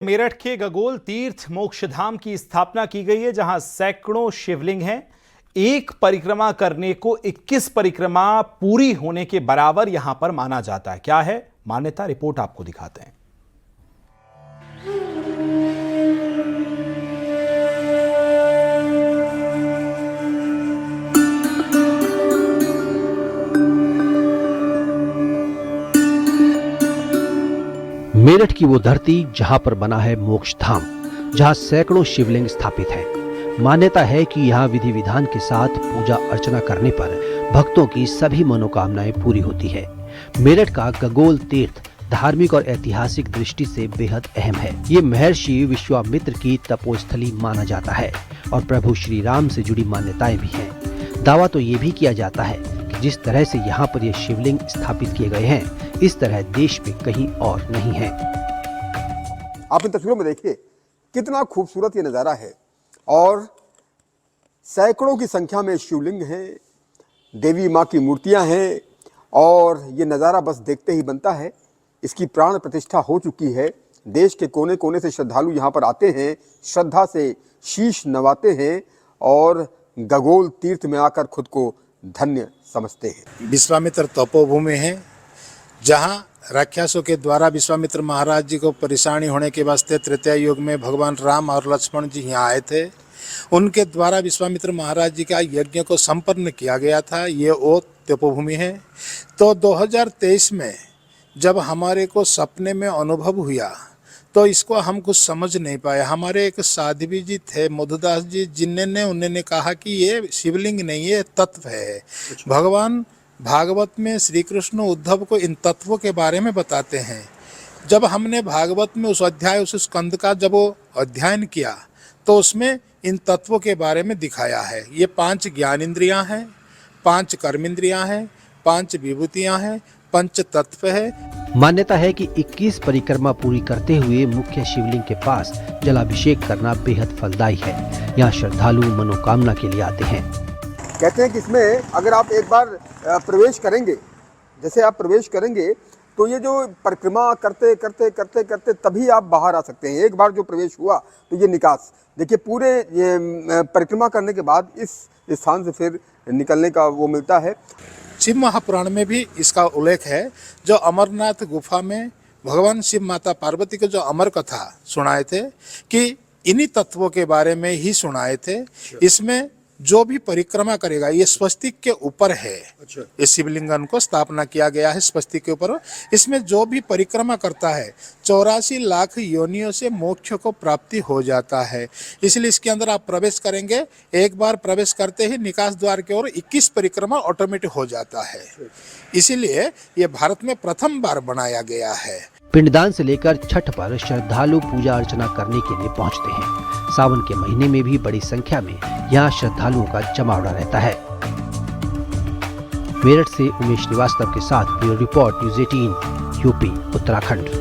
मेरठ के गगोल तीर्थ मोक्ष धाम की स्थापना की गई है, जहां सैकड़ों शिवलिंग हैं। एक परिक्रमा करने को 21 परिक्रमा पूरी होने के बराबर यहां पर माना जाता है। क्या है मान्यता, रिपोर्ट आपको दिखाते हैं। मेरठ की वो धरती जहां पर बना है मोक्ष धाम, जहां सैकड़ों शिवलिंग स्थापित हैं। मान्यता है कि यहाँ विधि विधान के साथ पूजा अर्चना करने पर भक्तों की सभी मनोकामनाएं पूरी होती है। मेरठ का गगोल तीर्थ धार्मिक और ऐतिहासिक दृष्टि से बेहद अहम है। ये महर्षि विश्वामित्र की तपोस्थली माना जाता है और प्रभु श्री राम से जुड़ी मान्यताएं भी हैं। दावा तो ये भी किया जाता है कि जिस तरह से यहाँ पर ये शिवलिंग स्थापित किए गए हैं, इस तरह देश में कहीं और नहीं है। आप इन तस्वीरों में देखिए कितना खूबसूरत ये नज़ारा है और सैकड़ों की संख्या में शिवलिंग हैं, देवी माँ की मूर्तियाँ हैं और ये नज़ारा बस देखते ही बनता है। इसकी प्राण प्रतिष्ठा हो चुकी है। देश के कोने कोने से श्रद्धालु यहाँ पर आते हैं, श्रद्धा से शीश नवाते हैं और गगोल तीर्थ में आकर खुद को धन्य समझते हैं। विश्वामित्र तपोभूमि है, जहाँ राक्षसों के द्वारा विश्वामित्र महाराज जी को परेशानी होने के वास्ते त्रेता युग में भगवान राम और लक्ष्मण जी यहाँ आए थे। उनके द्वारा विश्वामित्र महाराज जी का यज्ञ को संपन्न किया गया था। ये वो तपोभूमि है। तो 2023 में जब हमारे को सपने में अनुभव हुआ तो इसको हम कुछ समझ नहीं पाए। हमारे एक साध्वी जी थे मधुदास जी, जिन्होंने उन्होंने कहा कि ये शिवलिंग नहीं, ये तत्व है। भगवान भागवत में श्री कृष्ण उद्धव को इन तत्वों के बारे में बताते हैं। जब हमने भागवत में उस अध्याय, उस स्कंद का जब वो अध्ययन किया तो उसमें इन तत्वों के बारे में दिखाया है। ये 5 ज्ञानेंद्रियां हैं, 5 कर्मेंद्रियां हैं, 5 विभूतियां हैं, पंच तत्व है। मान्यता है कि 21 परिक्रमा पूरी करते हुए मुख्य शिवलिंग के पास जलाभिषेक करना बेहद फलदायी है। यहाँ श्रद्धालु मनोकामना के लिए आते हैं। कहते हैं कि इसमें अगर आप एक बार प्रवेश करेंगे, जैसे आप प्रवेश करेंगे तो ये जो परिक्रमा करते करते करते करते तभी आप बाहर आ सकते हैं। एक बार जो प्रवेश हुआ तो ये निकास देखिए, पूरे ये परिक्रमा करने के बाद इस स्थान से फिर निकलने का वो मिलता है। शिव महापुराण में भी इसका उल्लेख है। जो अमरनाथ गुफा में भगवान शिव माता पार्वती को जो अमर कथा सुनाए थे कि इन्हीं तत्वों के बारे में ही सुनाए थे। इसमें जो भी परिक्रमा करेगा, ये स्वस्तिक के ऊपर है। इस शिवलिंगन को स्थापना किया गया है स्वस्तिक के ऊपर। इसमें जो भी परिक्रमा करता है 84 लाख योनियों से मोक्ष को प्राप्ति हो जाता है। इसलिए इसके अंदर आप प्रवेश करेंगे, एक बार प्रवेश करते ही निकास द्वार की ओर 21 परिक्रमा ऑटोमेटिक हो जाता है। इसीलिए ये भारत में प्रथम बार बनाया गया है। पिंडदान से लेकर छठ पर श्रद्धालु पूजा अर्चना करने के लिए पहुंचते हैं। सावन के महीने में भी बड़ी संख्या में यहाँ श्रद्धालुओं का जमावड़ा रहता है। मेरठ से उमेश श्रीवास्तव के साथ bureau report, news 18 UP Uttarakhand.